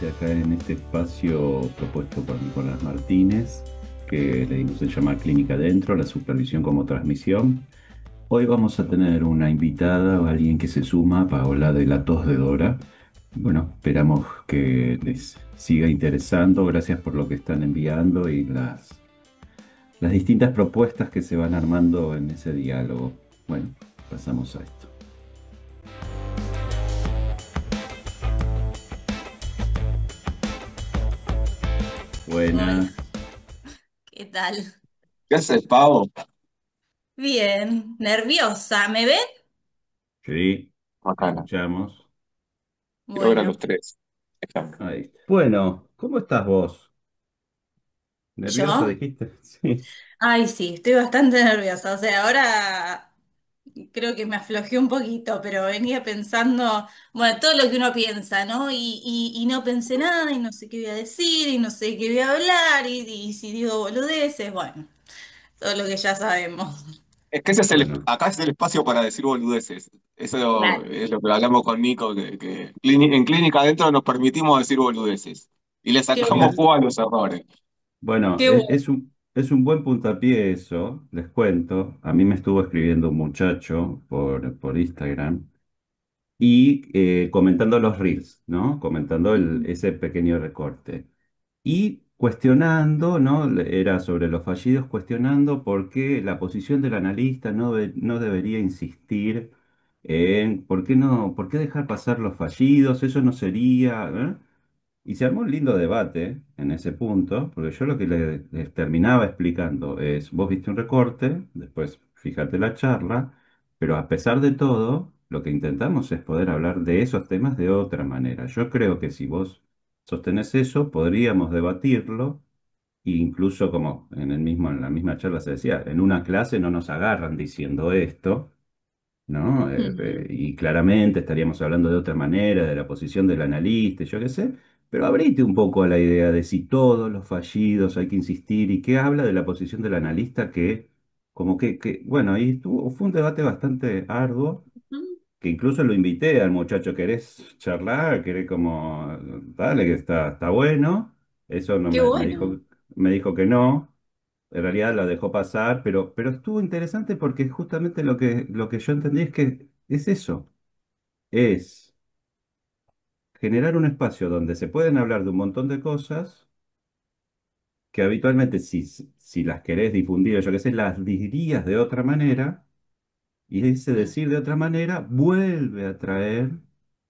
nuevamente acá en este espacio propuesto por Nicolás Martínez, que le dimos el llamar Clínica Adentro, la supervisión como transmisión. Hoy vamos a tener una invitada o alguien que se suma, Paola de la Tos de Dora. Bueno, esperamos que les siga interesando. Gracias por lo que están enviando y las distintas propuestas que se van armando en ese diálogo. Bueno, pasamos a esto. Hola, Buenas. ¿qué tal? ¿Qué haces, Pavo? Bien, nerviosa, ¿me ven? Sí, te Bacana. escuchamos. Quiero ver a Bueno, los tres. Ejemplo. Ahí está. Bueno, ¿cómo estás vos? ¿Nerviosa ¿yo? dijiste? Sí. Ay, sí, estoy bastante nerviosa. O sea, ahora creo que me aflojé un poquito, pero venía pensando, bueno, todo lo que uno piensa, ¿no? Y no pensé nada, y no sé qué voy a decir, y no sé qué voy a hablar, y si digo boludeces, bueno, todo lo que ya sabemos. Es que ese es Bueno, acá es el espacio para decir boludeces. Eso Claro. es lo que hablamos con Nico, que en clínica adentro nos permitimos decir boludeces. Y le Qué sacamos bueno, jugo a los errores. bueno, qué bueno. es un buen puntapié eso, les cuento. A mí me estuvo escribiendo un muchacho por Instagram y comentando los reels, ¿no? Comentando ese pequeño recorte. Y cuestionando, ¿no? Era sobre los fallidos, cuestionando por qué la posición del analista no debería insistir en por qué dejar pasar los fallidos, eso no sería, ¿eh? Y se armó un lindo debate en ese punto, porque yo lo que les terminaba explicando es, vos viste un recorte, después fíjate la charla, pero a pesar de todo, lo que intentamos es poder hablar de esos temas de otra manera. Yo creo que si vos sostenés eso, podríamos debatirlo, e incluso como en la misma charla se decía, en una clase no nos agarran diciendo esto. ¿No? Ujú, Y claramente estaríamos hablando de otra manera, de la posición del analista, yo qué sé, pero abrite un poco a la idea de si todos los fallidos hay que insistir y qué habla de la posición del analista bueno, ahí fue un debate bastante arduo, ujú. que incluso lo invité al muchacho, ¿querés charlar? ¿Querés como, dale, que está bueno? Eso no Qué bueno. me dijo que no. En realidad la dejó pasar, pero estuvo interesante porque justamente lo que yo entendí es que es eso, es generar un espacio donde se pueden hablar de un montón de cosas que habitualmente si las querés difundir, yo qué sé, las dirías de otra manera, y ese Mm, decir de otra manera vuelve a traer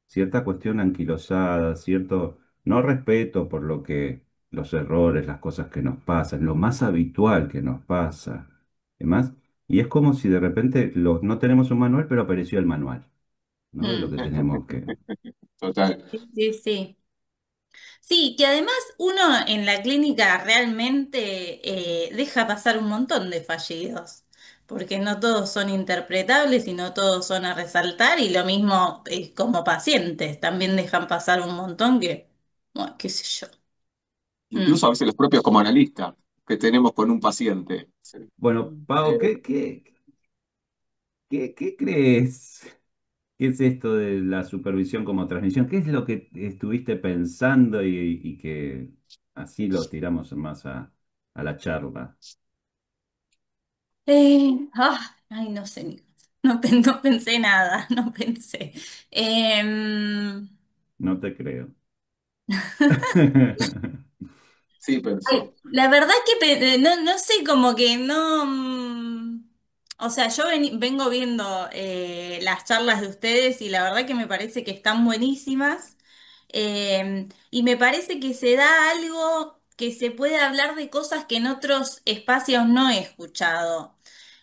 cierta cuestión anquilosada, cierto no respeto por lo que los errores, las cosas que nos pasan, lo más habitual que nos pasa, demás. Y es como si de repente no tenemos un manual, pero apareció el manual, ¿no? De lo mm. que tenemos que... Total. Sí, sí, sí. Sí, que además uno en la clínica realmente deja pasar un montón de fallidos, porque no todos son interpretables y no todos son a resaltar, y lo mismo como pacientes, también dejan pasar un montón que, bueno, qué sé yo. Incluso Mm. a veces los propios como analistas que tenemos con un paciente. Sí. Bueno, Pau, Eh, qué crees? ¿Qué es esto de la supervisión como transmisión? ¿Qué es lo que estuviste pensando y que así lo tiramos más a la charla? Ay, no sé, no pensé nada, no pensé. Em, No te creo. sí, Ay, pensó. la verdad que no sé, como que no. O sea, yo vengo viendo las charlas de ustedes y la verdad que me parece que están buenísimas. Y me parece que se da algo que se puede hablar de cosas que en otros espacios no he escuchado.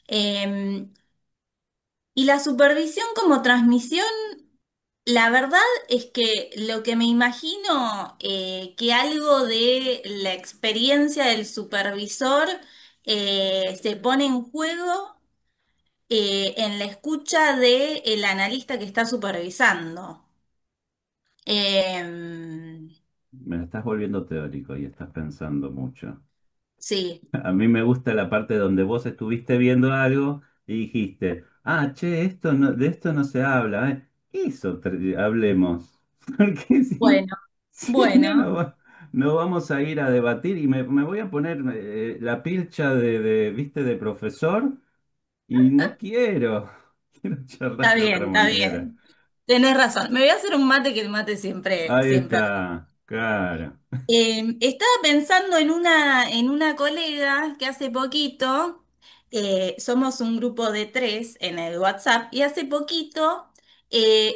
Eh, y la supervisión como transmisión. La verdad es que lo que me imagino que algo de la experiencia del supervisor se pone en juego en la escucha del analista que está supervisando. Em, Me lo estás volviendo teórico y estás pensando mucho. sí, A mí me gusta la parte donde vos estuviste viendo algo y dijiste, ah, che, de esto no se habla, ¿eh? Eso hablemos. Porque sí, bueno. Sí, no, Bueno, no vamos a ir a debatir y me voy a poner la pilcha ¿viste? De profesor y no quiero, quiero charlar de otra está manera. bien. Tenés razón. Me voy a hacer un mate que el mate siempre, Ahí siempre. está, claro. Estaba pensando en una colega que hace poquito, somos un grupo de tres en el WhatsApp, y hace poquito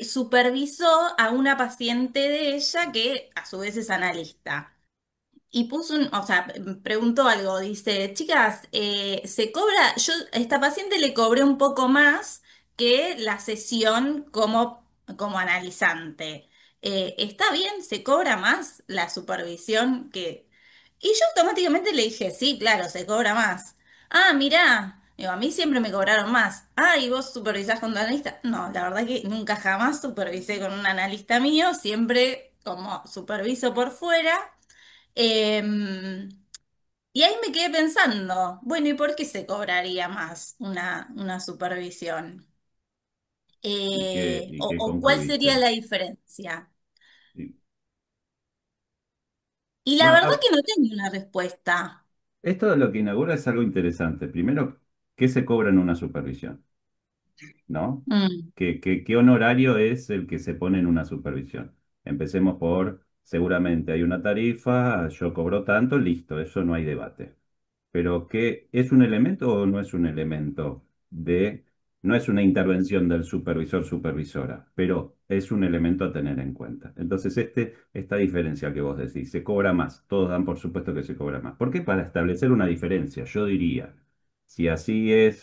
supervisó a una paciente de ella que a su vez es analista. Y puso o sea, preguntó algo, dice, chicas, se cobra, yo a esta paciente le cobré un poco más que la sesión como analizante. ¿Está bien? ¿Se cobra más la supervisión que...? Y yo automáticamente le dije, sí, claro, se cobra más. Ah, mirá, digo, a mí siempre me cobraron más. Ah, ¿y vos supervisás con tu analista? No, la verdad que nunca jamás supervisé con un analista mío, siempre como superviso por fuera. Em, y ahí me quedé pensando, bueno, ¿y por qué se cobraría más una supervisión? Y qué O cuál sería concluiste? la diferencia? Y- Y la bueno, verdad que no tengo una respuesta. esto de lo que inaugura es algo interesante. Primero, ¿qué se cobra en una supervisión? ¿No? Mm, ¿Qué honorario es el que se pone en una supervisión? Empecemos por, seguramente hay una tarifa, yo cobro tanto, listo, eso no hay debate. Pero ¿qué es un elemento o no es un elemento de, no es una intervención del supervisor, supervisora, pero es un elemento a tener en cuenta? Entonces, esta diferencia que vos decís, se cobra más, todos dan por supuesto que se cobra más. ¿Por qué? Para establecer una diferencia, yo diría. Si así es,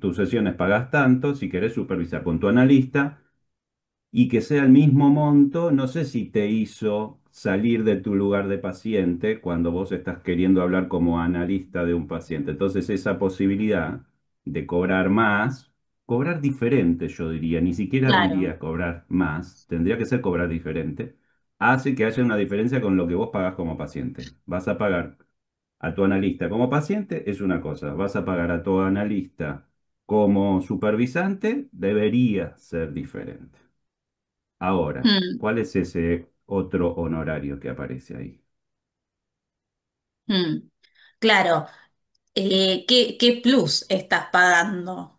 tus sesiones pagas tanto, si querés supervisar con tu analista y que sea el mismo monto, no sé si te hizo salir de tu lugar de paciente cuando vos estás queriendo hablar como analista de un paciente. Entonces, esa posibilidad de cobrar diferente, yo diría, ni siquiera claro. diría cobrar más, tendría que ser cobrar diferente, hace que haya una diferencia con lo que vos pagás como paciente. Vas a pagar a tu analista como paciente es una cosa, vas a pagar a tu analista como supervisante, debería ser diferente. Ahora, Mm, ¿cuál es ese otro honorario que aparece ahí? mm. Claro, ¿qué plus estás pagando?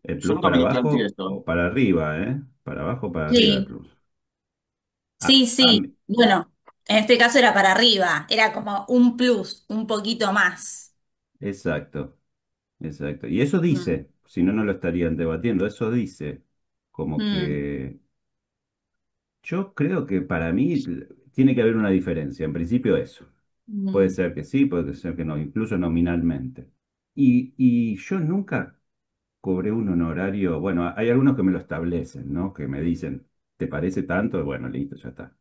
¿El Yo plus nunca para me lo planteé abajo esto. o para arriba, eh? Para abajo o para arriba el Sí, plus. sí, A sí. mí- Bueno, en este caso era para arriba, era como un plus, un poquito más. exacto, exacto. Y eso Mm, dice, si no, no lo estarían debatiendo, eso dice como mm, que yo creo que para mí tiene que haber una diferencia. En principio eso. Puede mm, ser que sí, puede ser que no, incluso nominalmente. Y yo nunca cobré un honorario, bueno, hay algunos que me lo establecen, ¿no? Que me dicen, ¿te parece tanto? Bueno, listo, ya está.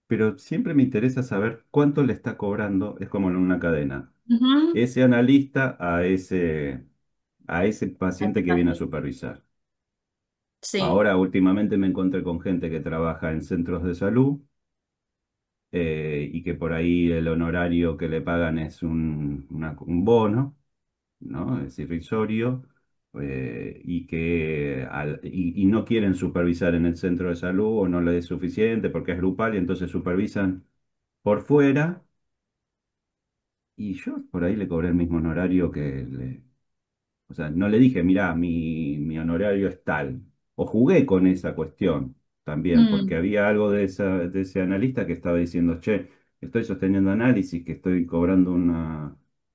Pero siempre me interesa saber cuánto le está cobrando, es como en una cadena, ujú. ese analista a ese paciente que viene a supervisar. Sí. Ahora, últimamente me encontré con gente que trabaja en centros de salud y que por ahí el honorario que le pagan es un bono, ¿no? Es irrisorio, y no quieren supervisar en el centro de salud o no les es suficiente porque es grupal y entonces supervisan por fuera y yo por ahí le cobré el mismo honorario o sea, no le dije, mirá, mi honorario es tal. O jugué con esa cuestión también, porque Mm, había algo de ese analista que estaba diciendo, che, estoy sosteniendo análisis, que estoy cobrando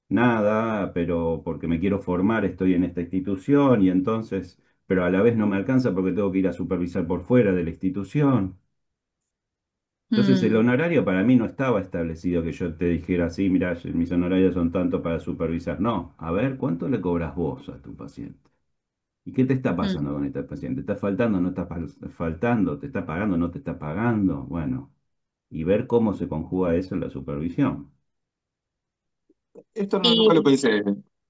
nada, pero porque me quiero formar estoy en esta institución y entonces, pero a la vez no me alcanza porque tengo que ir a supervisar por fuera de la institución. Entonces el mm, honorario para mí no estaba establecido que yo te dijera, sí, mirá, mis honorarios son tanto para supervisar. No, a ver, ¿cuánto le cobras vos a tu paciente? ¿Y qué te está mm. pasando con este paciente? ¿Está faltando? ¿No está faltando? ¿Te está pagando? ¿No te está pagando? Bueno, y ver cómo se conjuga eso en la supervisión. Esto no, nunca lo Y pensé.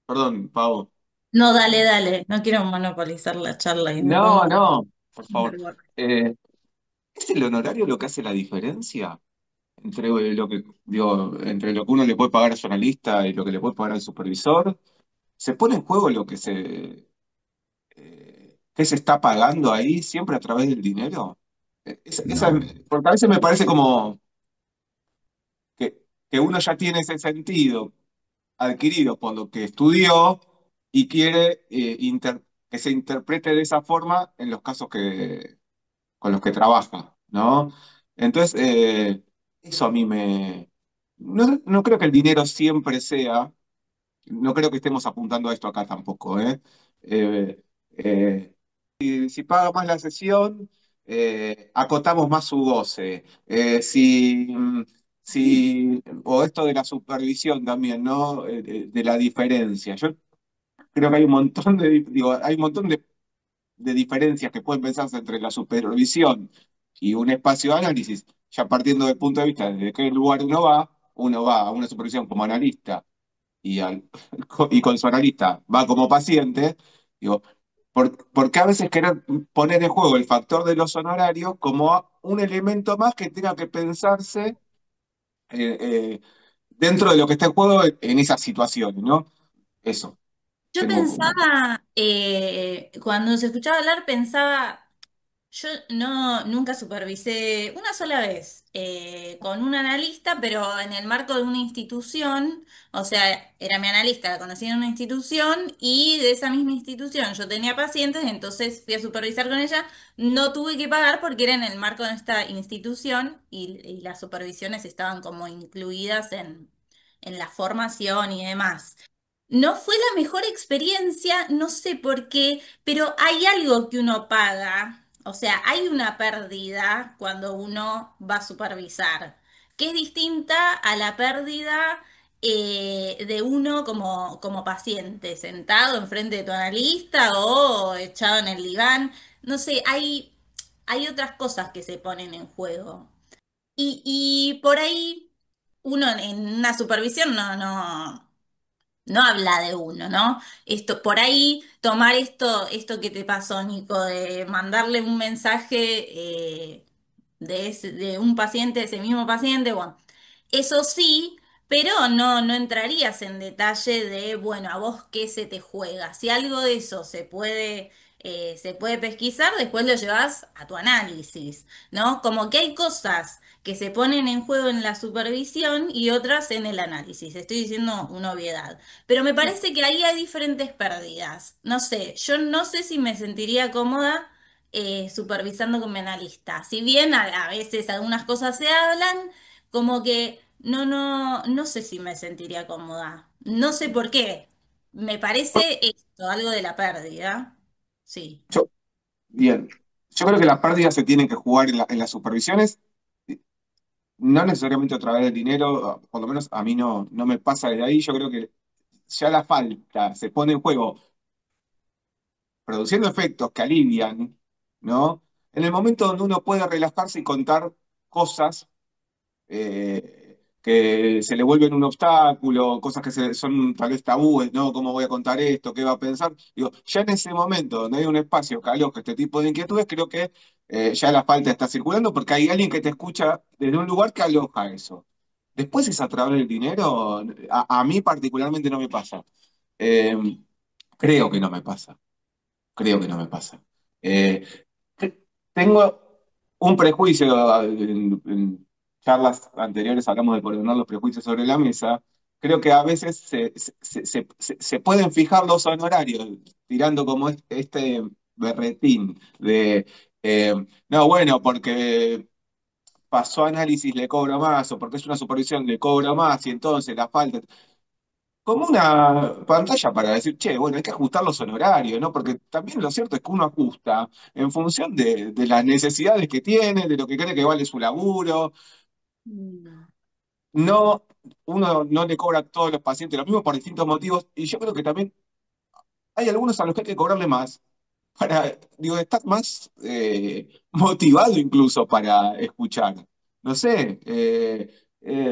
Perdón, Pau. no, dale, dale, no quiero monopolizar la charla y me No, pongo no, por favor. nerviosa. Eh, ¿Es el honorario lo que hace la diferencia entre lo que, digo, entre lo que uno le puede pagar a su analista y lo que le puede pagar al supervisor? ¿Se pone en juego lo que qué se está pagando ahí siempre a través del dinero? Esa, No, porque a veces me parece como que uno ya tiene ese sentido adquirido por lo que estudió y quiere que se interprete de esa forma en los casos con los que trabaja, ¿no? Entonces, eso a mí me... No creo que el dinero siempre sea, no creo que estemos apuntando a esto acá tampoco, ¿eh? Eh, eh, si paga más la sesión, acotamos más su goce. O esto de la supervisión también, ¿no? De la diferencia. Yo creo que hay un montón hay un montón de diferencias que pueden pensarse entre la supervisión y un espacio de análisis, ya partiendo del punto de vista de qué lugar uno va a una supervisión como analista y, y con su analista va como paciente, digo, porque a veces querer poner en juego el factor de los honorarios como un elemento más que tenga que pensarse eh, eh, dentro de lo que está en juego en esas situaciones, ¿no? Eso, Yo tengo como... pensaba, cuando se escuchaba hablar, pensaba, yo no, nunca supervisé una sola vez con un analista, pero en el marco de una institución, o sea, era mi analista, la conocí en una institución y de esa misma institución yo tenía pacientes, entonces fui a supervisar con ella, no tuve que pagar porque era en el marco de esta institución y las supervisiones estaban como incluidas en la formación y demás. No fue la mejor experiencia, no sé por qué, pero hay algo que uno paga, o sea, hay una pérdida cuando uno va a supervisar, que es distinta a la pérdida de uno como paciente, sentado enfrente de tu analista o echado en el diván. No sé, hay otras cosas que se ponen en juego. Y por ahí uno en una supervisión no habla de uno, ¿no? Esto, por ahí, tomar esto que te pasó, Nico, de mandarle un mensaje de un paciente, de ese mismo paciente, bueno, eso sí, pero no entrarías en detalle de, bueno, a vos qué se te juega. Si algo de eso se puede pesquisar, después lo llevas a tu análisis, ¿no? Como que hay cosas que se ponen en juego en la supervisión y otras en el análisis. Estoy diciendo una obviedad. Pero me parece que ahí hay diferentes pérdidas. No sé, yo no sé si me sentiría cómoda supervisando con mi analista. Si bien a veces algunas cosas se hablan, como que no sé si me sentiría cómoda. No sé por qué. Me parece esto, algo de la pérdida. Sí. Yo, bien, yo creo que las pérdidas se tienen que jugar en las supervisiones, no necesariamente a través del dinero, por lo menos a mí no me pasa de ahí, yo creo que ya la falta se pone en juego produciendo efectos que alivian, ¿no? En el momento donde uno puede relajarse y contar cosas que se le vuelven un obstáculo, cosas que son tal vez tabúes, ¿no? ¿Cómo voy a contar esto? ¿Qué va a pensar? Digo, ya en ese momento donde hay un espacio que aloja este tipo de inquietudes, creo que ya la falta está circulando porque hay alguien que te escucha desde un lugar que aloja eso. Después es a través del dinero, a mí particularmente no me pasa. Eh, creo que no me pasa. Creo que no me pasa. Eh, tengo un prejuicio, en charlas anteriores hablamos de poner los prejuicios sobre la mesa. Creo que a veces se pueden fijar los honorarios, tirando como este berretín de, eh, no, bueno, porque pasó análisis le cobro más, o porque es una supervisión le cobro más, y entonces la falta como una pantalla para decir, che, bueno, hay que ajustar los honorarios, ¿no? Porque también lo cierto es que uno ajusta en función de las necesidades que tiene, de lo que cree que vale su laburo. Mm. No, uno no le cobra a todos los pacientes lo mismo por distintos motivos, y yo creo que también hay algunos a los que hay que cobrarle más para, digo, estar más motivado incluso para escuchar. No sé,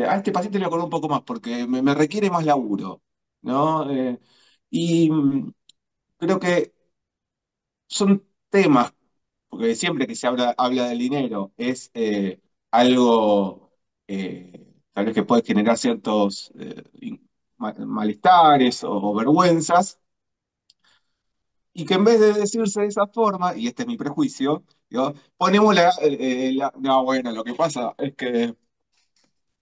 a este paciente le cobro un poco más porque me requiere más laburo, ¿no? Y creo que son temas, porque siempre que se habla del dinero es algo tal vez que puede generar ciertos malestares o vergüenzas. y que en vez de decirse de esa forma, y este es mi prejuicio, digo, ponemos no, bueno, lo que pasa es que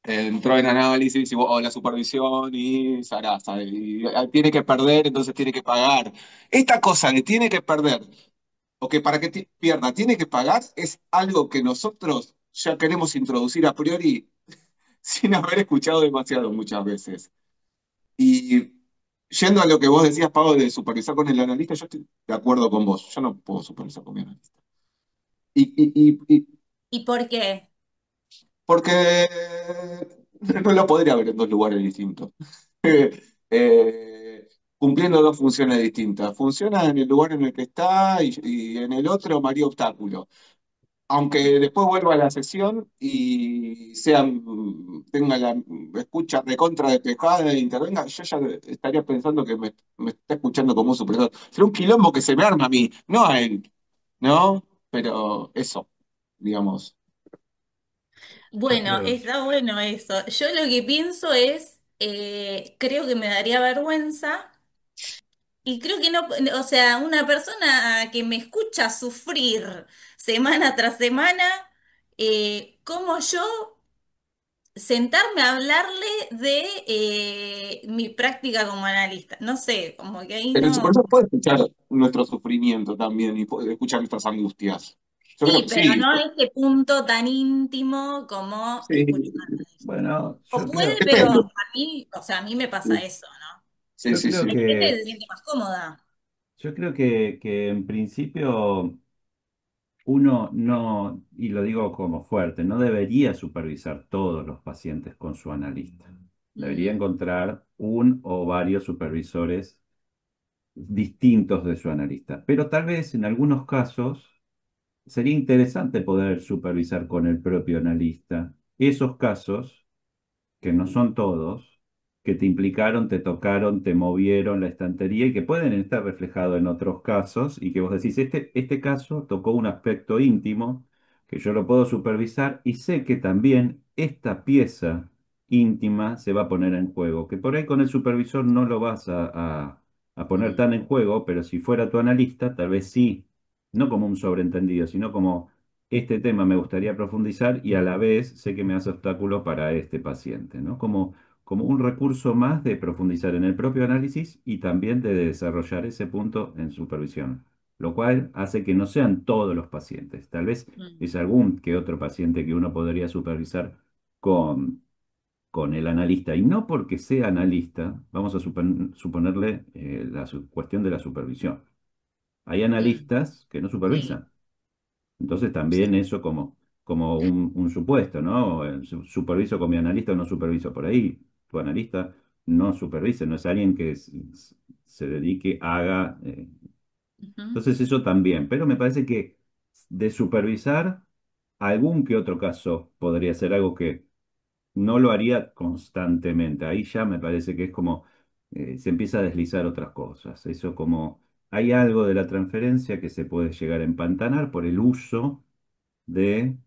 entró en análisis o la supervisión y Sarasa, y tiene que perder, entonces tiene que pagar. Esta cosa de tiene que perder, o que para que pierda tiene que pagar, es algo que nosotros ya queremos introducir a priori sin haber escuchado demasiado muchas veces. Y yendo a lo que vos decías, Pablo, de supervisar con el analista, yo estoy de acuerdo con vos. Yo no puedo supervisar con mi analista. Y, ¿Y por qué? porque no lo podría ver en dos lugares distintos. Cumpliendo dos funciones distintas. Funciona en el lugar en el que está y en el otro María Obstáculo. Aunque después vuelva a la sesión y tenga la escucha recontra despejada e intervenga, yo ya estaría pensando que me está escuchando como un supervisor. Será un quilombo que se me arma a mí, no a él, ¿no? Pero eso, digamos. Yo Bueno, creo, está bueno eso. Yo lo que pienso es, creo que me daría vergüenza y creo que no, o sea, una persona que me escucha sufrir semana tras semana, ¿cómo yo sentarme a hablarle de mi práctica como analista? No sé, como que ahí Pero el no. supervisor puede escuchar nuestro sufrimiento también y puede escuchar nuestras angustias. Yo creo Sí, que pero sí. no a ese punto tan íntimo como Sí, escucharme eso. bueno, O puede, pero depende. a mí, o sea, a mí me pasa eso, ¿no? Sí, yo sí, creo sí. Hay gente que que, se siente más cómoda. yo creo que en principio uno no, y lo digo como fuerte, no debería supervisar todos los pacientes con su analista. Debería Mm, encontrar un o varios supervisores distintos de su analista. Pero tal vez en algunos casos sería interesante poder supervisar con el propio analista esos casos que no son todos, que te implicaron, te tocaron, te movieron la estantería y que pueden estar reflejados en otros casos y que vos decís, este caso tocó un aspecto íntimo que yo lo puedo supervisar y sé que también esta pieza íntima se va a poner en juego, que por ahí con el supervisor no lo vas a poner mm, tan en juego, pero si fuera tu analista, tal vez sí, no como un sobreentendido, sino como este tema me gustaría profundizar y a la vez sé que me hace obstáculo para este paciente, ¿no? Como un recurso más de profundizar en el propio análisis y también de desarrollar ese punto en supervisión, lo cual hace que no sean todos los pacientes. Tal vez mm, es algún que otro paciente que uno podría supervisar con, con el analista, y no porque sea analista, vamos a suponerle cuestión de la supervisión. Hay mm, analistas que no sí. supervisan. Entonces Sí. también eso como un supuesto, ¿no? Superviso con mi analista o no superviso por ahí. Tu analista no supervisa, no es alguien que se dedique, haga. Ujú, Entonces eso también, pero me parece que de supervisar algún que otro caso podría ser algo que no lo haría constantemente. Ahí ya me parece que es como se empieza a deslizar otras cosas. Eso como hay algo de la transferencia que se puede llegar a empantanar por el uso de...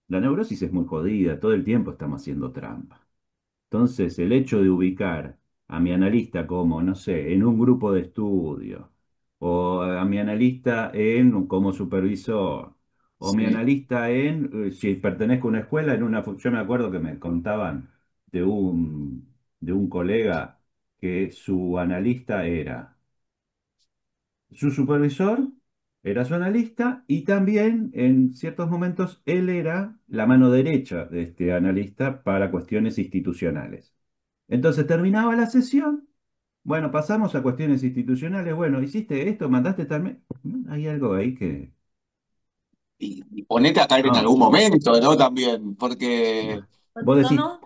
La neurosis es muy jodida, todo el tiempo estamos haciendo trampa. Entonces, el hecho de ubicar a mi analista como, no sé, en un grupo de estudio, o a mi analista como supervisor, o mi Sí. analista si pertenezco a una escuela, yo me acuerdo que me contaban de un colega que su analista era su supervisor, era su analista y también en ciertos momentos él era la mano derecha de este analista para cuestiones institucionales. Entonces terminaba la sesión, bueno, pasamos a cuestiones institucionales, bueno, hiciste esto, mandaste también. Hay algo ahí que... Y ponete a caer en No, algún momento, ¿no? También, porque, vos decís, ¿Cómo?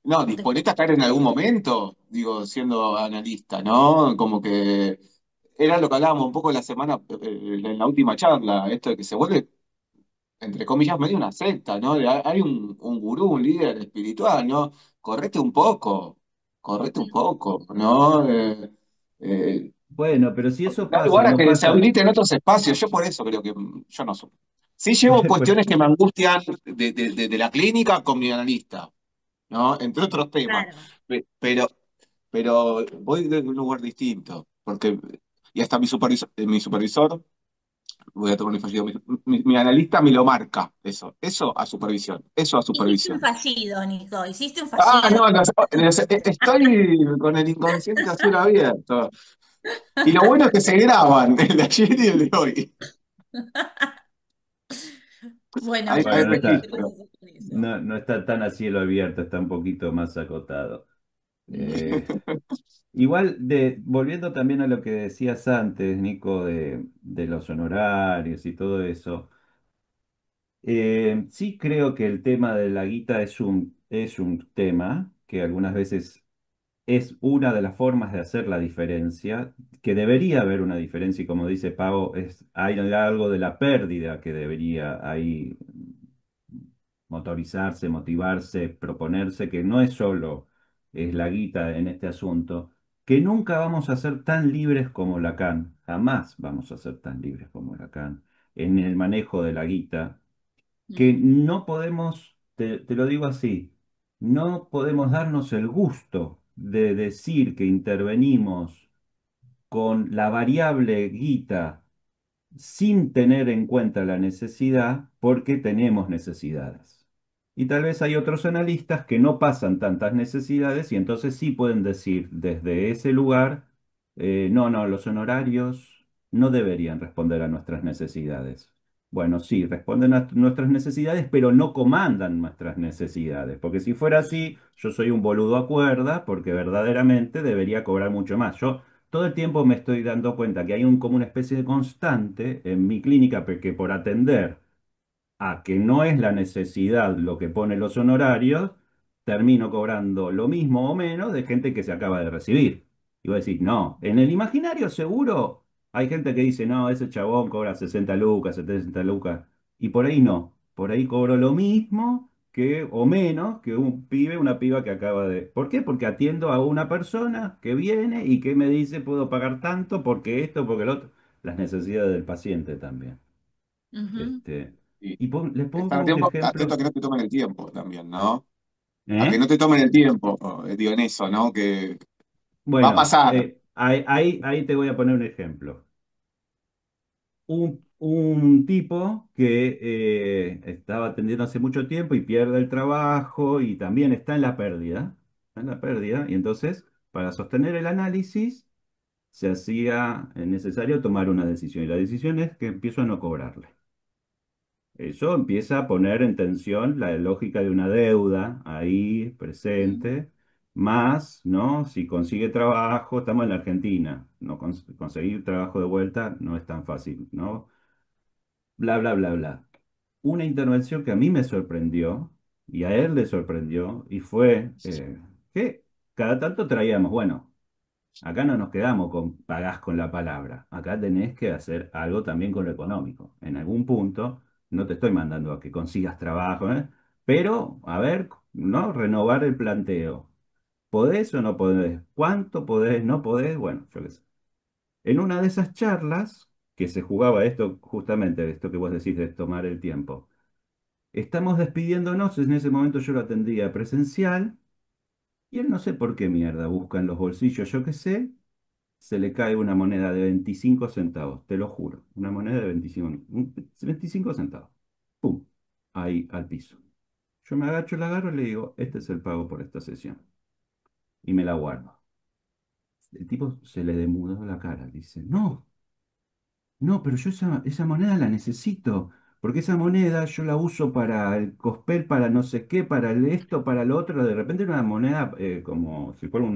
no, No te- disponete a caer en algún momento, digo, siendo analista, ¿no? Como que era lo que hablábamos un poco la semana, en la última charla, esto de que se vuelve, entre comillas, medio una secta, ¿no? Hay un gurú, un líder espiritual, ¿no? Correte un poco, correte un poco, ¿no? Eh, bueno, pero si eso Da pasa y lugar a no que se pasa, habiliten otros espacios. Yo por eso creo que yo no soy. Sí llevo pero, cuestiones que me angustian de la clínica con mi analista, ¿no? Entre otros temas. Claro. Pero, pero voy de un lugar distinto, porque y hasta mi supervisor, voy a tomar un fallido, mi analista me lo marca, eso a supervisión, eso a Hiciste un supervisión. fallido, Nico, hiciste un Ah, fallido. no, no, estoy con el inconsciente a cielo abierto. Y lo bueno es que se graban, el de ayer y el de hoy. Bueno, Hay, yo hay Bueno, no no sé qué está, vas a registro. hacer con eso. no está tan a cielo abierto, está un poquito más acotado. Eh, Igual, volviendo también a lo que decías antes, Nico, de los honorarios y todo eso, sí creo que el tema de la guita es un tema que algunas veces es una de las formas de hacer la diferencia, que debería haber una diferencia, y como dice Pau, hay algo de la pérdida que debería ahí motorizarse, motivarse, proponerse, que no es solo es la guita en este asunto, que nunca vamos a ser tan libres como Lacan, jamás vamos a ser tan libres como Lacan en el manejo de la guita, que Mm, no podemos, te lo digo así, no podemos darnos el gusto de decir que intervenimos con la variable guita sin tener en cuenta la necesidad porque tenemos necesidades. Y tal vez hay otros analistas que no pasan tantas necesidades y entonces sí pueden decir desde ese lugar, no, no, los honorarios no deberían responder a nuestras necesidades. Bueno, sí, responden a nuestras necesidades, pero no comandan nuestras necesidades, porque si fuera así, yo soy un boludo a cuerda, porque verdaderamente debería cobrar mucho más. Yo todo el tiempo me estoy dando cuenta que hay como una especie de constante en mi clínica, porque por atender a que no es la necesidad lo que pone los honorarios, termino cobrando lo mismo o menos de gente que se acaba de recibir. Y vos decís, no, en el imaginario seguro hay gente que dice, no, ese chabón cobra 60 lucas, 70 lucas, y por ahí no, por ahí cobro lo mismo que, o menos que un pibe, una piba que acaba de... ¿Por qué? Porque atiendo a una persona que viene y que me dice, puedo pagar tanto porque esto, porque lo otro, las necesidades del paciente también. ujú. Este, Y y les estar pongo un atento a ejemplo. que no te tomen el tiempo también, ¿no? A que ¿Eh? no te tomen el tiempo, digo, en eso, ¿no? Que va a Bueno, pasar. ahí te voy a poner un ejemplo. Un tipo que estaba atendiendo hace mucho tiempo y pierde el trabajo y también está en la pérdida, y entonces, para sostener el análisis, se hacía necesario tomar una decisión, y la decisión es que empiezo a no cobrarle. Eso empieza a poner en tensión la lógica de una deuda ahí presente, más, ¿no? Si consigue trabajo, estamos en la Argentina, no conseguir trabajo de vuelta no es tan fácil, ¿no? Bla, bla, bla, bla. Una intervención que a mí me sorprendió y a él le sorprendió y fue que cada tanto traíamos, bueno. Acá no nos quedamos con pagás con la palabra. Acá tenés que hacer algo también con lo económico. En algún punto, no te estoy mandando a que consigas trabajo, ¿eh? Pero, a ver, ¿no? Renovar el planteo. ¿Podés o no podés? ¿Cuánto podés? ¿No podés? Bueno, yo qué sé. En una de esas charlas, que se jugaba esto, justamente, esto que vos decís de tomar el tiempo. Estamos despidiéndonos, en ese momento yo lo atendía presencial, y él no sé por qué mierda busca en los bolsillos, yo qué sé, se le cae una moneda de 25 centavos, te lo juro, una moneda de 25 centavos. ¡Pum! Ahí al piso. Yo me agacho, la agarro y le digo, este es el pago por esta sesión. Y me la guardo. El tipo se le demudó la cara. Dice, no, no, pero yo esa moneda la necesito. Porque esa moneda yo la uso para el cospel, para no sé qué, para esto, para lo otro. De repente era una moneda como si fuera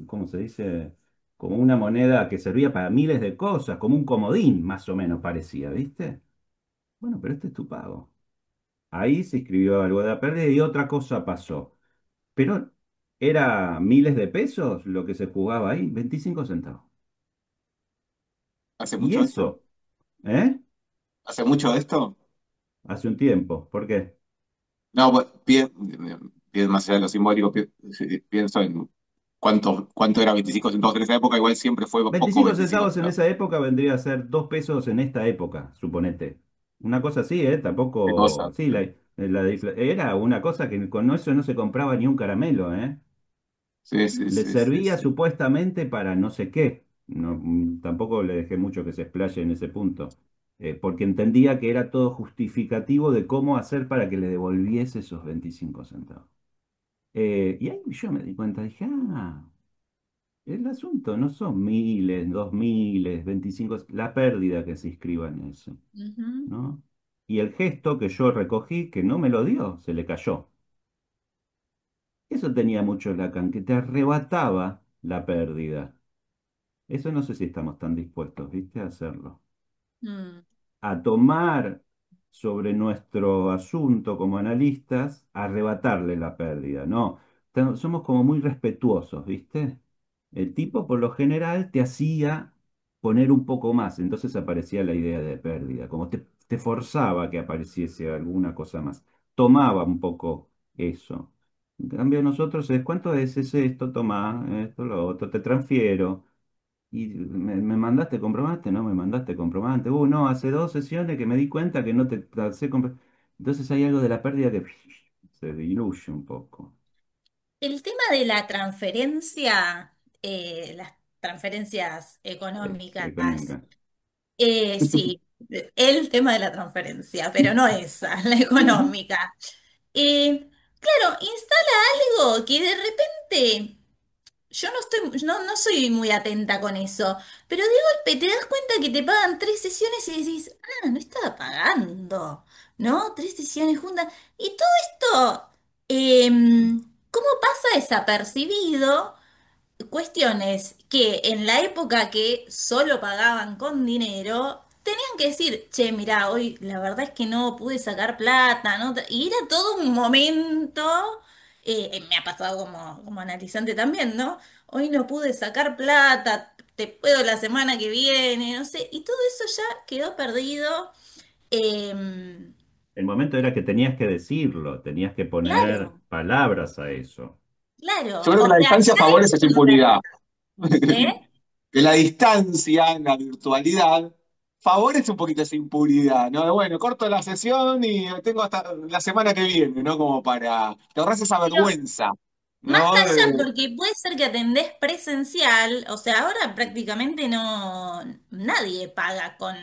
¿cómo se dice? Como una moneda que servía para miles de cosas, como un comodín, más o menos parecía, ¿viste? Bueno, pero este es tu pago. Ahí se escribió algo de la pérdida y otra cosa pasó. Pero era miles de pesos lo que se jugaba ahí, 25 centavos. ¿Hace Y mucho esto? eso, ¿eh? ¿Hace mucho esto? Hace un tiempo. ¿Por qué? No, pues, más allá de lo simbólico, pienso en cuánto era 25 centavos en esa época, igual siempre fue poco 25 25 centavos en centavos. esa época vendría a ser 2 pesos en esta época, suponete. Una cosa así, ¿eh? Qué cosa. Tampoco. Sí, era una cosa que con eso no se compraba ni un caramelo, ¿eh? Sí, sí, Le sí, sí, servía sí. supuestamente para no sé qué. no, tampoco le dejé mucho que se explaye en ese punto, porque entendía que era todo justificativo de cómo hacer para que le devolviese esos 25 centavos. Y ahí yo me di cuenta, dije, ah, el asunto no son miles, 2000, 25, la pérdida que se inscriba en eso, Ujú. ¿no? Y el gesto que yo recogí, que no me lo dio, se le cayó. Eso tenía mucho Lacan, que te arrebataba la pérdida. Eso no sé si estamos tan dispuestos, ¿viste? A hacerlo. Mm, A tomar sobre nuestro asunto como analistas, arrebatarle la pérdida. No, somos como muy respetuosos, ¿viste? El tipo por lo general te hacía poner un poco más, entonces aparecía la idea de pérdida, como te forzaba que apareciese alguna cosa más. Tomaba un poco eso. En cambio nosotros es, ¿cuánto es esto? Tomá, esto, lo otro, te transfiero. Y me mandaste comprobante, no me mandaste comprobante. No, hace 2 sesiones que me di cuenta que no te pasé Entonces hay algo de la pérdida que se diluye un poco. El tema de la transferencia, las transferencias económicas, Económica. sí, el tema de la transferencia, pero no esa, la económica. Claro, instala algo que de repente yo no soy muy atenta con eso, pero de golpe te das cuenta que te pagan 3 sesiones y decís, ah, no estaba pagando, ¿no? 3 sesiones juntas. Y todo esto, ¿cómo pasa desapercibido? Cuestiones que en la época que solo pagaban con dinero, tenían que decir, che, mirá, hoy la verdad es que no pude sacar plata, ¿no? Y era todo un momento, me ha pasado como analizante también, ¿no? Hoy no pude sacar plata, te puedo la semana que viene, no sé, y todo eso ya quedó perdido. Em, El momento era que tenías que decirlo, tenías que poner claro, palabras a eso. Yo claro, creo que o la sea, distancia ya favorece esa eso no impunidad. ¿eh? Que la distancia en la virtualidad favorece un poquito esa impunidad, ¿no? De, bueno, corto la sesión y tengo hasta la semana que viene, ¿no? Como para te ahorras esa Pero vergüenza, más ¿no? allá, porque puede ser que atendés presencial, o sea, ahora prácticamente nadie paga con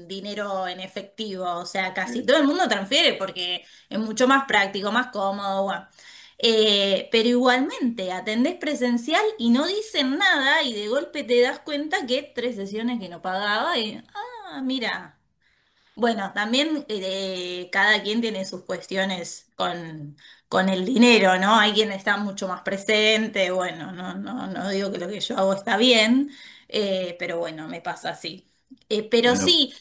dinero en efectivo, o sea, casi todo el mundo transfiere porque es mucho más práctico, más cómodo, bueno. Pero igualmente atendés presencial y no dicen nada y de golpe te das cuenta que 3 sesiones que no pagaba y, ah, mira. Bueno, también cada quien tiene sus cuestiones con el dinero, ¿no? Hay quien está mucho más presente, bueno, no digo que lo que yo hago está bien, pero bueno, me pasa así. Pero Bueno, sí,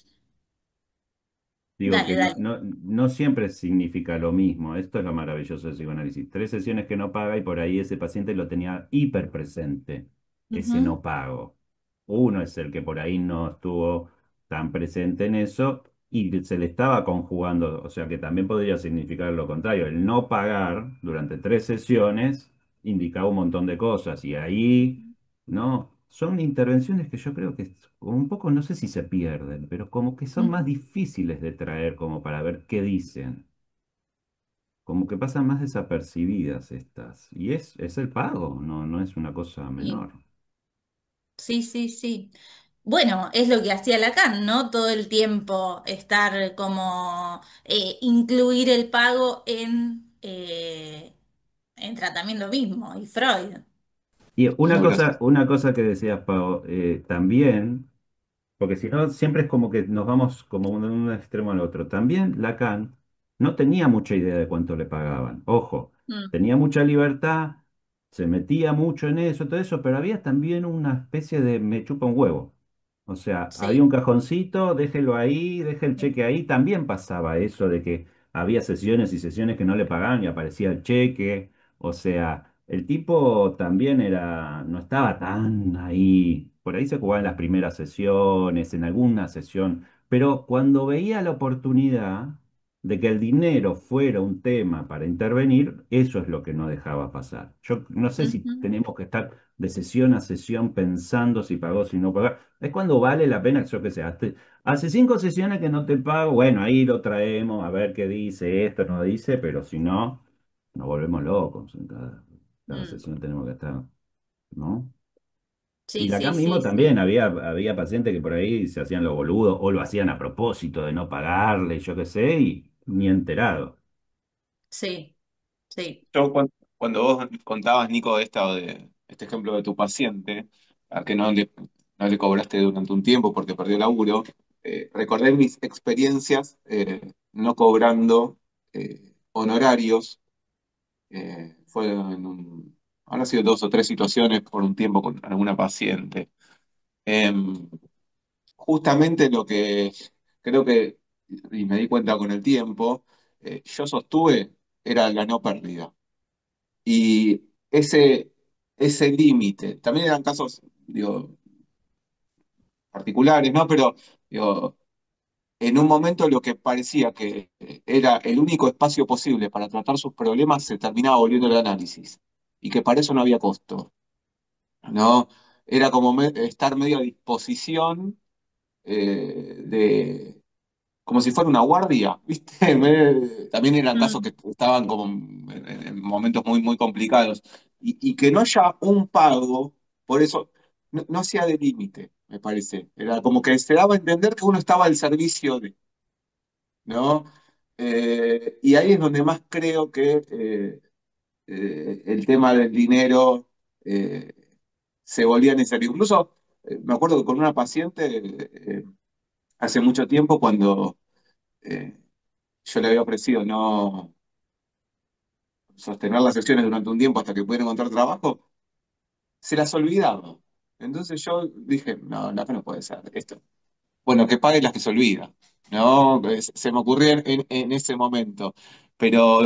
digo dale, que no, dale. no, no siempre significa lo mismo. Esto es lo maravilloso del psicoanálisis. 3 sesiones que no paga y por ahí ese paciente lo tenía hiper presente, ese Ujú, no pago. Uno es el que por ahí no estuvo tan presente en eso y se le estaba conjugando, o sea que también podría significar lo contrario. El no pagar durante 3 sesiones indicaba un montón de cosas y ahí, ¿no? Son intervenciones que yo creo que un poco, no sé si se pierden, pero como que son más ujú. difíciles de traer como para ver qué dicen. Como que pasan más desapercibidas estas. Y es el pago, no, no es una cosa Sí, menor. sí, sí, sí. Bueno, es lo que hacía Lacan, ¿no? Todo el tiempo estar como incluir el pago en tratamiento mismo, y Freud. Y Bueno, una cosa que decías, Pau, también. Porque si no, siempre es como que nos vamos como de un extremo al otro. También Lacan no tenía mucha idea de cuánto le pagaban. Ojo, Mm, tenía mucha libertad, se metía mucho en eso, todo eso, pero había también una especie de me chupa un huevo. O sea, había un sí. cajoncito, déjelo ahí, deje el cheque ahí. También pasaba eso de que había sesiones y sesiones que no le pagaban y aparecía el cheque. O sea, el tipo también era, no estaba tan ahí. Por ahí se jugaba en las primeras sesiones, en alguna sesión, pero cuando veía la oportunidad de que el dinero fuera un tema para intervenir, eso es lo que no dejaba pasar. Yo no sé si Ujú, tenemos que estar de sesión a sesión pensando si pagó, si no pagó. Es cuando vale la pena, yo qué sé, hace 5 sesiones que no te pago, bueno, ahí lo traemos a ver qué dice esto, no dice, pero si no, nos volvemos locos. En cada mm. sesión tenemos que estar, ¿no? Y Sí, acá sí, mismo sí, también sí. había pacientes que por ahí se hacían los boludos o lo hacían a propósito de no pagarle, yo qué sé, y ni enterado. Sí, sí. Yo cuando vos contabas, Nico, este ejemplo de tu paciente, a que no le cobraste durante un tiempo porque perdió el laburo, recordé mis experiencias no cobrando honorarios. Habrán sido dos o tres situaciones por un tiempo con alguna paciente. Em, Justamente lo que creo que, y me di cuenta con el tiempo, yo sostuve era la no pérdida. Y ese límite, también eran casos, digo, particulares, ¿no? Pero, digo, en un momento lo que parecía que era el único espacio posible para tratar sus problemas se terminaba volviendo el análisis. Y que para eso no había costo, ¿no? Era como estar medio a disposición de como si fuera una guardia, ¿viste? También eran casos Mm, que estaban como en momentos muy, muy complicados. Y que no haya un pago, por eso no hacía de límite, me parece. Era como que se daba a entender que uno estaba al servicio de, ¿no? Y ahí es donde más creo que el tema del dinero eh, se volvía necesario. Incluso me acuerdo que con una paciente hace mucho tiempo cuando eh, yo le había ofrecido no sostener las sesiones durante un tiempo hasta que pudiera encontrar trabajo, se las olvidaba. Entonces yo dije, no, no, que no puede ser esto. Bueno, que pague las que se olvida, ¿no? Se me ocurrió en ese momento. Pero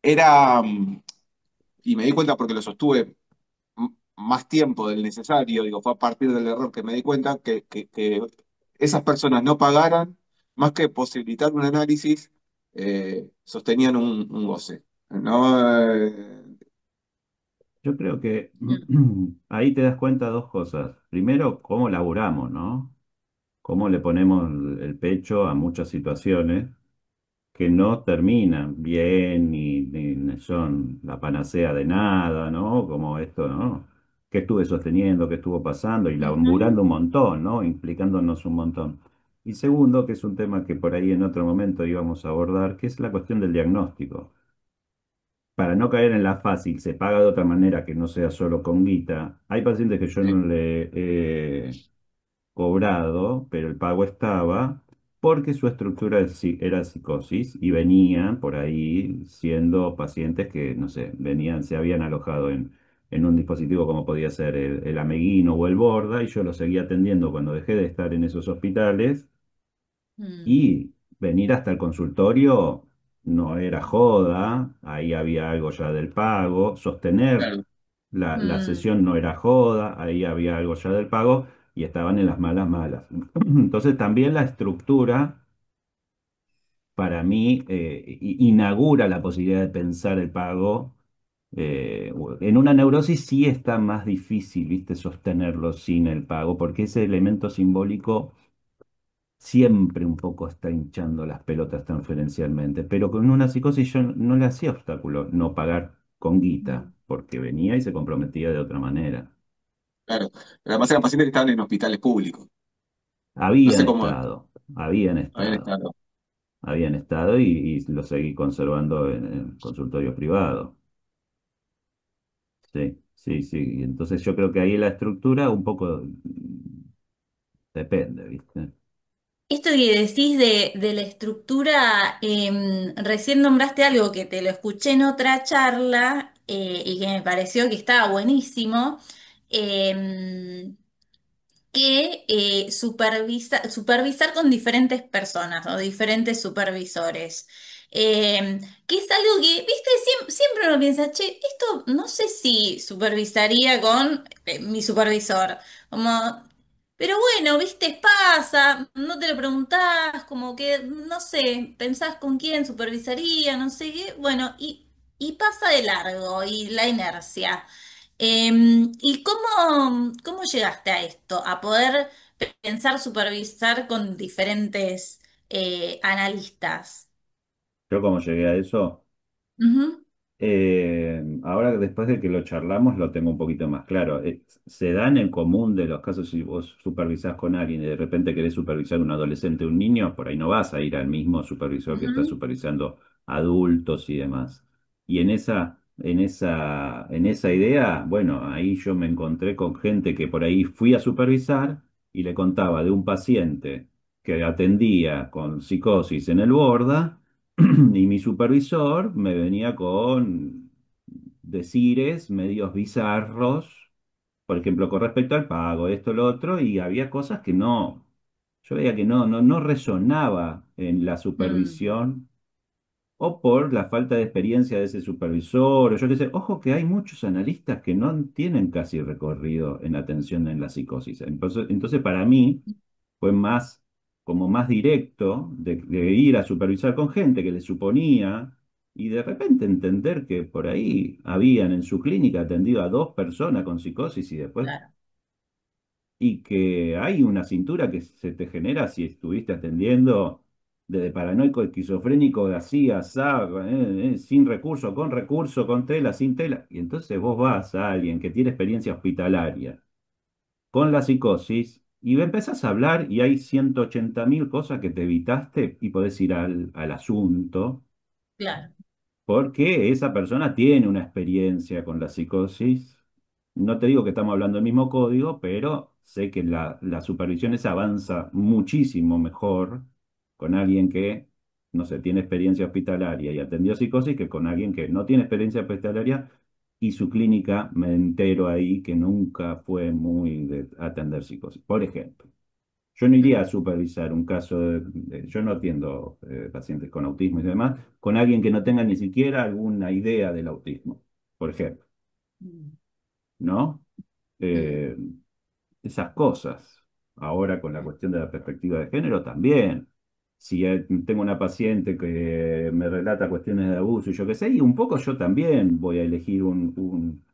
era, y me di cuenta porque lo sostuve más tiempo del necesario, digo, fue a partir del error que me di cuenta que esas personas no pagaran, más que posibilitar un análisis, sostenían un goce, ¿no? Yo creo que mm, ahí te das cuenta de dos cosas. Primero, cómo laburamos, ¿no? Cómo le ponemos el pecho a muchas situaciones que no terminan bien ni son la panacea de nada, ¿no? Como esto, ¿no? Que estuve sosteniendo, que estuvo pasando y ujú, laburando un montón, ¿no? Implicándonos un montón. Y segundo, que es un tema que por ahí en otro momento íbamos a abordar, que es la cuestión del diagnóstico. Para no caer en la fácil, se paga de otra manera que no sea solo con guita. Hay pacientes que yo Sí, no le he cobrado, pero el pago estaba porque su estructura era psicosis y venían por ahí siendo pacientes que, no sé, venían, se habían alojado en un dispositivo como podía ser el Ameguino o el Borda y yo los seguía atendiendo cuando dejé de estar en esos hospitales mm, y venir hasta el consultorio no era joda, ahí había algo ya del pago, sostener claro, la mm, sesión no era joda, ahí había algo ya del pago y estaban en las malas malas. Entonces también la estructura para mí inaugura la posibilidad de pensar el pago. En una neurosis sí está más difícil, ¿viste? Sostenerlo sin el pago, porque ese elemento simbólico siempre un poco está hinchando las pelotas transferencialmente, pero con una psicosis yo no le hacía obstáculo no pagar con guita, mm. porque venía y se comprometía de otra manera. claro. Pero además eran pacientes que estaban en hospitales públicos. No Habían sé cómo estado, habían habían estado, estado. habían estado y lo seguí conservando en consultorio privado. Sí, sí, sí. Y entonces yo creo que ahí la estructura un poco depende, ¿viste? Esto que decís de la estructura, recién nombraste algo que te lo escuché en otra charla y que me pareció que estaba buenísimo. em, que supervisar con diferentes personas o diferentes supervisores. Que es algo que, viste, siempre uno piensa, che, esto no sé si supervisaría con mi supervisor. Como, pero bueno, viste, pasa, no te lo preguntás, como que, no sé, pensás con quién supervisaría, no sé qué, bueno, y pasa de largo y la inercia. ¿Y cómo llegaste a esto? A poder pensar, supervisar con diferentes analistas. Yo como llegué a eso, Ujú, Ahora, después de que lo charlamos, lo tengo un poquito más claro. Se da en el común de los casos si vos supervisás con alguien y de repente querés supervisar un adolescente o un niño, por ahí no vas a ir al mismo supervisor que está Ujú, supervisando adultos y demás. Y en esa idea, bueno, ahí yo me encontré con gente que por ahí fui a supervisar y le contaba de un paciente que atendía con psicosis en el Borda. Y mi supervisor me venía con decires medios bizarros, por ejemplo, con respecto al pago, esto, lo otro, y había cosas que no, yo veía que no resonaba en la mm, supervisión o por la falta de experiencia de ese supervisor, o yo qué sé. Ojo que hay muchos analistas que no tienen casi recorrido en la atención en la psicosis. Entonces para mí fue más, como más directo de ir a supervisar con gente que le suponía y de repente entender que por ahí habían en su clínica atendido a 2 personas con psicosis y después claro, y que hay una cintura que se te genera si estuviste atendiendo desde paranoico, esquizofrénico, de así, asá, sin recurso, con tela, sin tela. Y entonces vos vas a alguien que tiene experiencia hospitalaria con la psicosis y empezás a hablar y hay 180.000 cosas que te evitaste y podés ir al asunto claro. porque esa persona tiene una experiencia con la psicosis. No te digo que estamos hablando del mismo código, pero sé que la supervisión esa avanza muchísimo mejor con alguien que, no sé, tiene experiencia hospitalaria y atendió psicosis que con alguien que no tiene experiencia hospitalaria y su clínica, me entero ahí que nunca fue muy de atender psicosis. Por ejemplo. Yo no iría a supervisar un caso yo no atiendo pacientes con autismo y demás, con alguien que no tenga ni siquiera alguna idea del autismo, por ejemplo, Mm, ¿no? mm, Eh, Esas cosas. Ahora con la cuestión de la perspectiva de género también. Si tengo una paciente que me relata cuestiones de abuso y yo qué sé, y un poco yo también voy a elegir un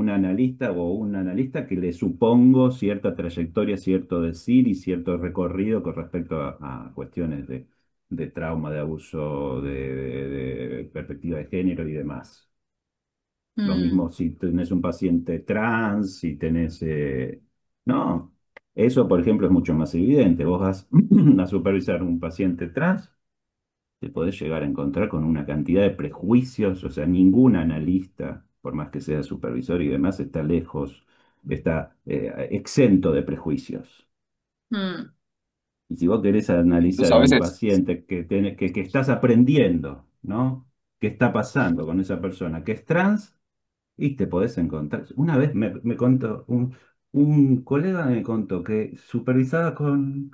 analista o un analista que le supongo cierta trayectoria, cierto decir y cierto recorrido con respecto a cuestiones de trauma, de abuso, de perspectiva de género y demás. Lo mismo mm, si tenés un paciente trans, si tenés... no, eso por ejemplo es mucho más evidente. Vos vas a supervisar un paciente trans, te podés llegar a encontrar con una cantidad de prejuicios, o sea, ningún analista, por más que sea supervisor y demás, está lejos, está exento de prejuicios. mm, Y si vos querés Incluso analizar a a un veces, paciente que estás aprendiendo, ¿no? ¿Qué está pasando con esa persona que es trans? Y te podés encontrar. Una vez me contó, un colega me contó que supervisaba con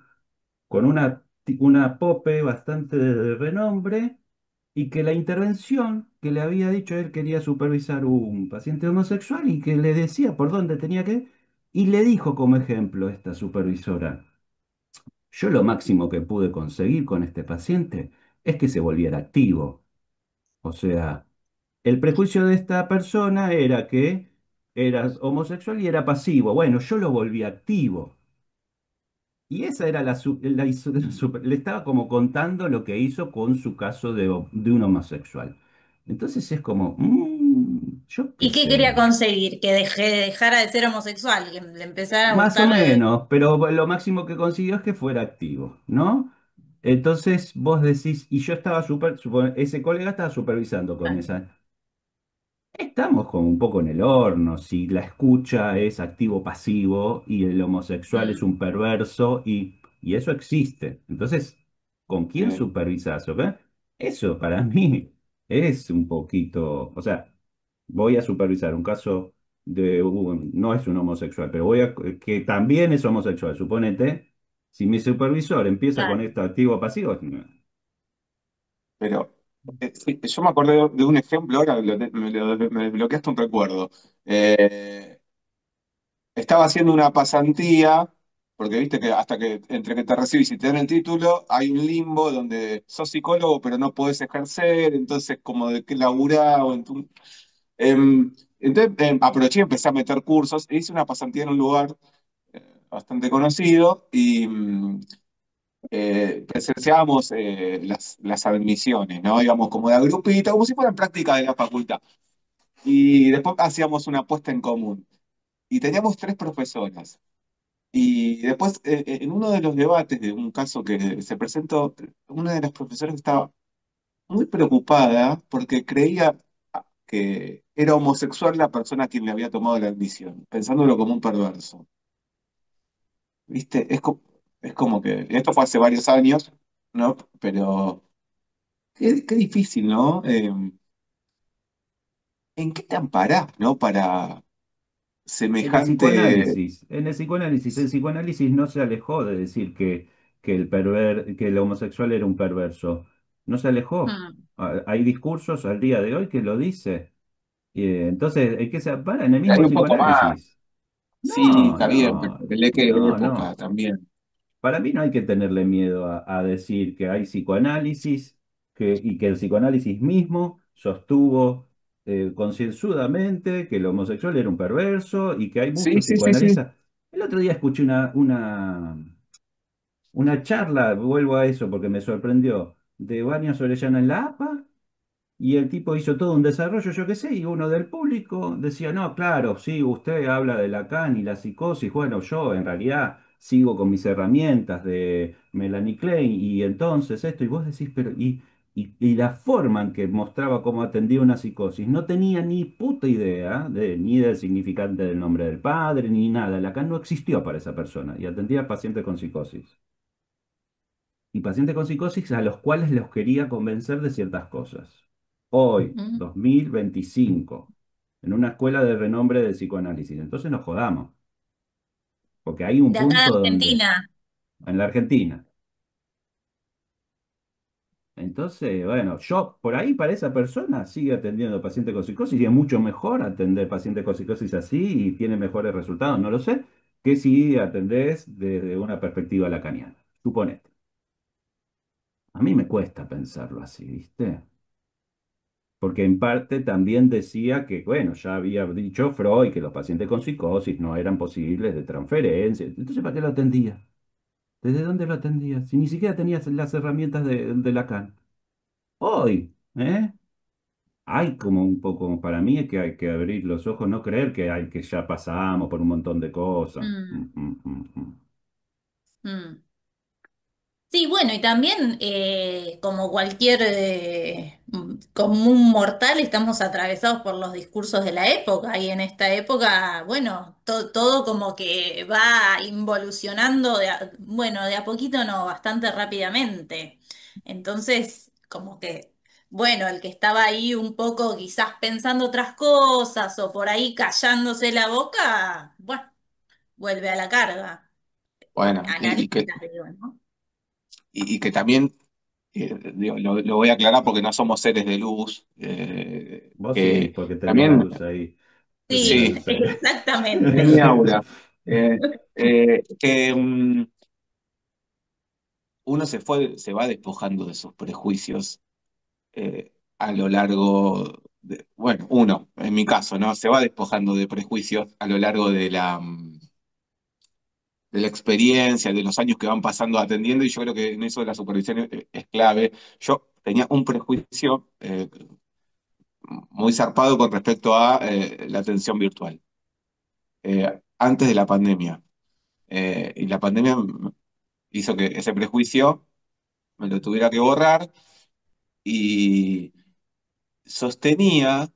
una pope bastante de renombre y que la intervención que le había dicho él quería supervisar un paciente homosexual y que le decía por dónde tenía que ir y le dijo como ejemplo esta supervisora, yo lo máximo que pude conseguir con este paciente es que se volviera activo. O sea, el prejuicio de esta persona era que era homosexual y era pasivo. Bueno, yo lo volví activo. Y esa era le estaba como contando lo que hizo con su caso de un homosexual. Entonces es como, yo qué ¿Y qué quería sé, conseguir? Que dejara de ser homosexual, que le empezara a más o gustar. menos, pero lo máximo que consiguió es que fuera activo, ¿no? Entonces vos decís, y yo estaba ese colega estaba supervisando con Claro, esa. Estamos como un poco en el horno, si la escucha es activo-pasivo y el homosexual es mm, un perverso y eso existe. Entonces, ¿con quién sí. supervisás? ¿Ok? Eso para mí es un poquito, o sea, voy a supervisar un caso no es un homosexual, pero que también es homosexual, suponete, si mi supervisor empieza con claro. esto activo-pasivo, Pero sí, yo me acordé de un ejemplo, ahora me desbloqueaste un recuerdo. Eh, Estaba haciendo una pasantía, porque viste que hasta que entre que te recibís y te dan el título, hay un limbo donde sos psicólogo, pero no podés ejercer, entonces como de qué laburá, entonces aproveché y empecé a meter cursos, e hice una pasantía en un lugar bastante conocido, y presenciábamos las admisiones, ¿no? Íbamos como de agrupito, como si fueran prácticas de la facultad. Y después hacíamos una apuesta en común. Y teníamos tres profesoras. Y después, en uno de los debates de un caso que se presentó, una de las profesoras estaba muy preocupada porque creía que era homosexual la persona a quien le había tomado la admisión, pensándolo como un perverso. ¿Viste? Es como que, esto fue hace varios años, ¿no? Pero qué difícil, ¿no? ¿En qué te amparás, ¿no? Para En el semejante... psicoanálisis, el psicoanálisis no se alejó de decir que el homosexual era un perverso. No se alejó. Mm. Hay discursos al día de hoy que lo dice. Entonces, ¿en qué se ampara? En el Hay mismo un poco más. psicoanálisis. Sí, No, está bien, pero no, ¿de qué no, época no. también? Para mí no hay que tenerle miedo a decir que hay psicoanálisis y que el psicoanálisis mismo sostuvo concienzudamente que el homosexual era un perverso y que hay Sí, muchos sí, sí, sí. psicoanalistas. El otro día escuché una charla, vuelvo a eso porque me sorprendió, de Baños Orellana en la APA y el tipo hizo todo un desarrollo, yo qué sé, y uno del público decía, no, claro, sí, usted habla de Lacan y la psicosis, bueno, yo en realidad sigo con mis herramientas de Melanie Klein y entonces esto, y vos decís, pero, y la forma en que mostraba cómo atendía una psicosis, no tenía ni puta idea ni del significante del nombre del padre, ni nada, Lacan no existió para esa persona y atendía a pacientes con psicosis y pacientes con psicosis a los cuales los quería convencer de ciertas cosas. Hoy, Mm. 2025, en una escuela de renombre de psicoanálisis. Entonces nos jodamos, porque hay un De acá de punto donde, Argentina. en la Argentina. Entonces, bueno, yo por ahí para esa persona sigue atendiendo pacientes con psicosis y es mucho mejor atender pacientes con psicosis así y tiene mejores resultados, no lo sé, que si atendés desde una perspectiva lacaniana. Suponete. A mí me cuesta pensarlo así, ¿viste? Porque en parte también decía que, bueno, ya había dicho Freud que los pacientes con psicosis no eran posibles de transferencia. Entonces, ¿para qué lo atendía? ¿Desde dónde lo atendía? Si ni siquiera tenías las herramientas de Lacan. Hoy, ¿eh? Hay como un poco, para mí es que hay que abrir los ojos, no creer que ya pasamos por un montón de cosas. Mm, mm. Sí, bueno, y también como cualquier común mortal estamos atravesados por los discursos de la época y en esta época, bueno, todo como que va involucionando, bueno, de a poquito no, bastante rápidamente. Entonces, como que, bueno, el que estaba ahí un poco quizás pensando otras cosas o por ahí callándose la boca, bueno, vuelve a la carga. Bueno, Analistas, digo, ¿no? y que también, digo, lo voy a aclarar porque no somos seres de luz, Vos sí, que porque tenés la también, luz ahí. Tenés la Sí, sí, luz ahí. en exactamente. mi aura, que uno se va despojando de sus prejuicios a lo largo de, bueno, uno, en mi caso, ¿no? Se va despojando de prejuicios a lo largo de la experiencia, de los años que van pasando atendiendo, y yo creo que en eso de la supervisión es clave. Yo tenía un prejuicio muy zarpado con respecto a la atención virtual, antes de la pandemia. Y la pandemia hizo que ese prejuicio me lo tuviera que borrar y sostenía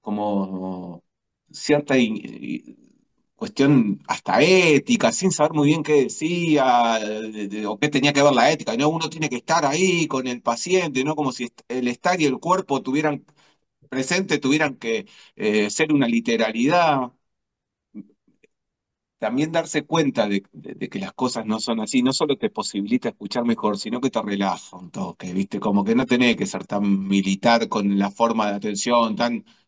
como cierta cuestión hasta ética, sin saber muy bien qué decía o qué tenía que ver la ética. No, uno tiene que estar ahí con el paciente, no como si el estar y el cuerpo tuvieran presente, tuvieran que ser una literalidad. También darse cuenta de que las cosas no son así, no solo te posibilita escuchar mejor, sino que te relaja un toque, ¿viste? Como que no tenés que ser tan militar con la forma de atención,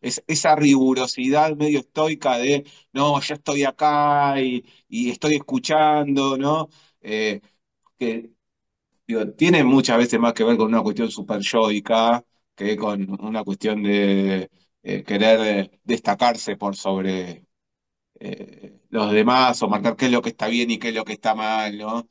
esa rigurosidad medio estoica de, no, yo estoy acá y estoy escuchando, ¿no? Que digo, tiene muchas veces más que ver con una cuestión super yoica que con una cuestión de querer destacarse por sobre los demás o marcar qué es lo que está bien y qué es lo que está mal, ¿no?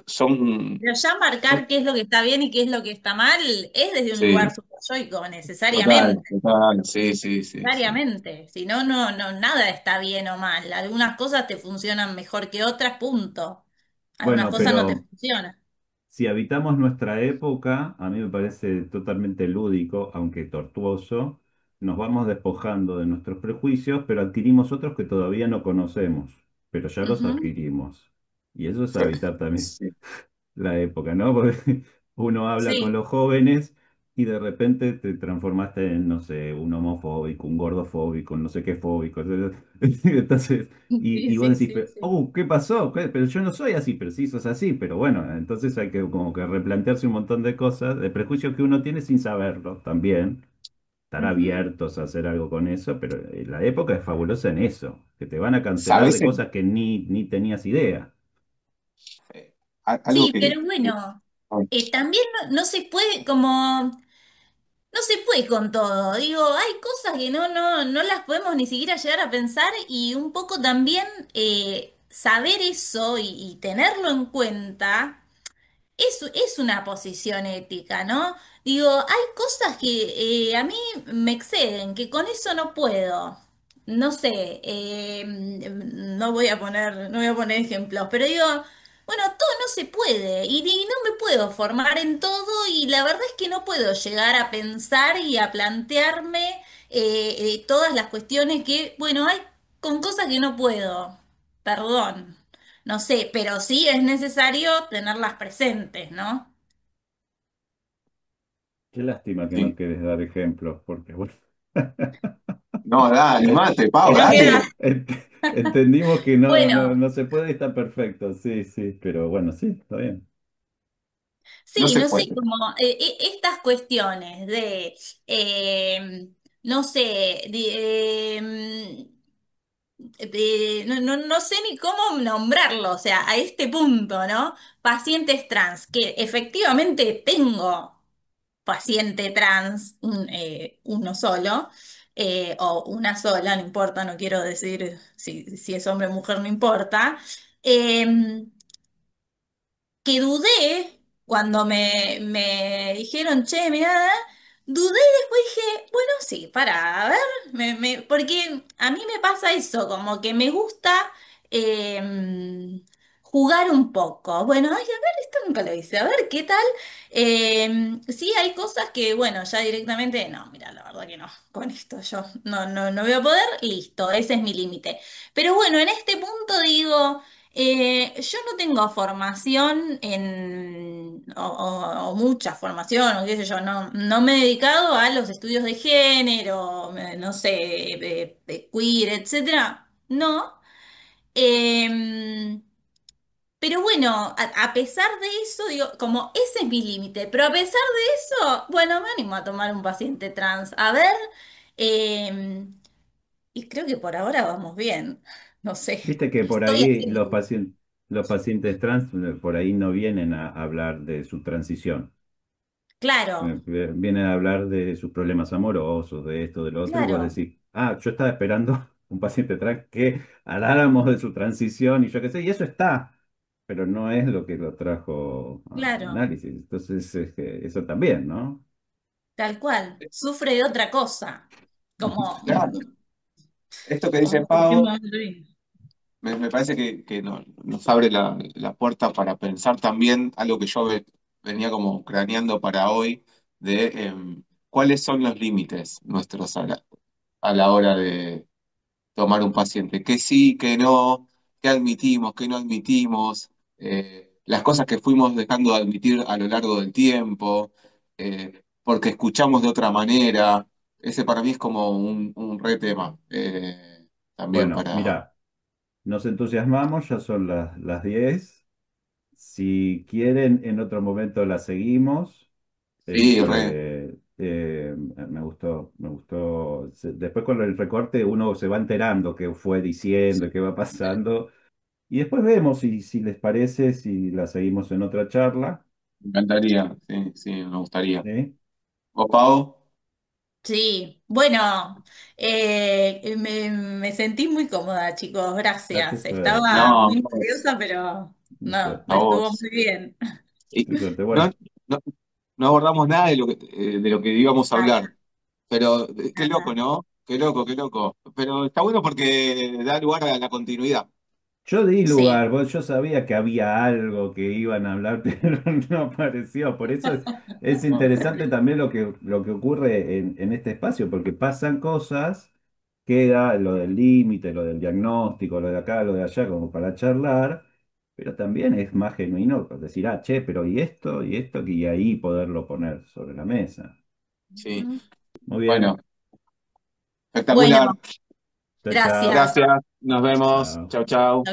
son, Pero ya son, marcar qué es lo que está bien y qué es lo que está mal es desde un lugar sí, superyoico, total, necesariamente. total, sí, sí, sí, sí. Necesariamente. Si no, nada está bien o mal. Algunas cosas te funcionan mejor que otras, punto. Algunas Bueno, cosas no te pero funcionan. si habitamos nuestra época, a mí me parece totalmente lúdico, aunque tortuoso, nos vamos despojando de nuestros prejuicios, pero adquirimos otros que todavía no conocemos, pero ya los Ujú. adquirimos. Y eso es Sí, habitar también sí. la época, ¿no? Porque uno habla con Sí, los jóvenes y de repente te transformaste en, no sé, un homofóbico, un gordofóbico, un no sé qué fóbico. Entonces, sí, y vos sí, decís, sí, sí. oh, ¿qué pasó? Pero yo no soy así, pero sí sos así. Pero bueno, entonces hay que como que replantearse un montón de cosas, de prejuicios que uno tiene sin saberlo también. Estar Ujú. abiertos a hacer algo con eso, pero la época es fabulosa en eso, que te van a cancelar de ¿Sabes? cosas que ni tenías idea. Algo Sí, pero bueno, ay, también no se puede como... No se puede con todo. Digo, hay cosas que no las podemos ni siquiera llegar a pensar y un poco también saber eso y tenerlo en cuenta. Es una posición ética, ¿no? Digo, hay cosas que a mí me exceden, que con eso no puedo. No sé, no voy a poner ejemplos, pero digo, bueno, todo no se puede y no me puedo formar en todo y la verdad es que no puedo llegar a pensar y a plantearme todas las cuestiones que, bueno, hay con cosas que no puedo. Perdón. No sé, pero sí es necesario tenerlas presentes, ¿no? Qué lástima que no sí. quieres dar ejemplos, porque bueno, No, dale, mate, Pau, No queda. dale. entendimos que Bueno, no se puede estar perfecto, sí, sí, pero bueno, sí, está bien. No sí, se no sé, puede. como estas cuestiones de, no sé, no sé ni cómo nombrarlo, o sea, a este punto, ¿no? Pacientes trans, que efectivamente tengo paciente trans, uno solo, o una sola, no importa, no quiero decir si es hombre o mujer, no importa, eh, que dudé cuando me dijeron, che, mirá, dudé y después dije, bueno, sí, para, a ver, porque a mí me pasa eso, como que me gusta jugar un poco. Bueno, ay, a ver, esto nunca lo hice, a ver, ¿qué tal? Sí, hay cosas que, bueno, ya directamente, no, mira, la verdad que no, con esto yo no voy a poder, listo, ese es mi límite. Pero bueno, en este punto digo... yo no tengo formación o mucha formación, o qué sé yo, no me he dedicado a los estudios de género, no sé, de queer, etcétera. No. Em, pero bueno, a pesar de eso, digo, como ese es mi límite, pero a pesar de eso, bueno, me animo a tomar un paciente trans. A ver, em, y creo que por ahora vamos bien. No sé, Viste que por estoy ahí haciendo. los pacientes trans por ahí no vienen a hablar de su transición. Claro, Vienen a hablar de sus problemas amorosos, de esto, de lo otro, y vos claro. decís, ah, yo estaba esperando un paciente trans que habláramos de su transición y yo qué sé, y eso está, pero no es lo que lo trajo a Claro, análisis. Entonces, es que eso también, ¿no? tal cual. Sufre de otra cosa. Como, Claro. Esto que dice como dijimos Pau, el otro día. me parece que nos abre la puerta para pensar también algo que yo venía como craneando para hoy, de cuáles son los límites nuestros a la hora de tomar un paciente. ¿Qué sí, qué no, qué admitimos, qué no admitimos, las cosas que fuimos dejando de admitir a lo largo del tiempo, porque escuchamos de otra manera? Ese para mí es como un re tema también Bueno, para... mira, nos entusiasmamos, ya son las 10. Si quieren, en otro momento la seguimos. Sí, re, Me gustó, me gustó. Después con el recorte uno se va enterando qué fue diciendo, qué va pasando. Y después vemos si les parece, si la seguimos en otra charla. me encantaría, sí, sí, me gustaría. ¿Sí? ¿Vos, Pau? Sí, bueno, me sentí muy cómoda, chicos, gracias. Estaba No, muy nerviosa, pero No, A estuvo vos. muy bien. Y Qué suerte. no, Bueno, no, no abordamos nada de lo que íbamos a hablar. Nada, Pero qué loco, nada. ¿no? Qué loco, qué loco. Pero está bueno porque da lugar a la continuidad. yo di Sí. lugar, yo sabía que había algo que iban a hablar, pero no apareció. Por eso es interesante también lo que ocurre en este espacio, porque pasan cosas, queda lo del límite, lo del diagnóstico, lo de acá, lo de allá, como para charlar, pero también es más genuino decir, ah, che, pero y esto, y ahí poderlo poner sobre la mesa. Sí. Muy Bueno, bien, espectacular. Bueno, chao, chao. gracias. Gracias. Nos vemos. Chao. Chau, chau.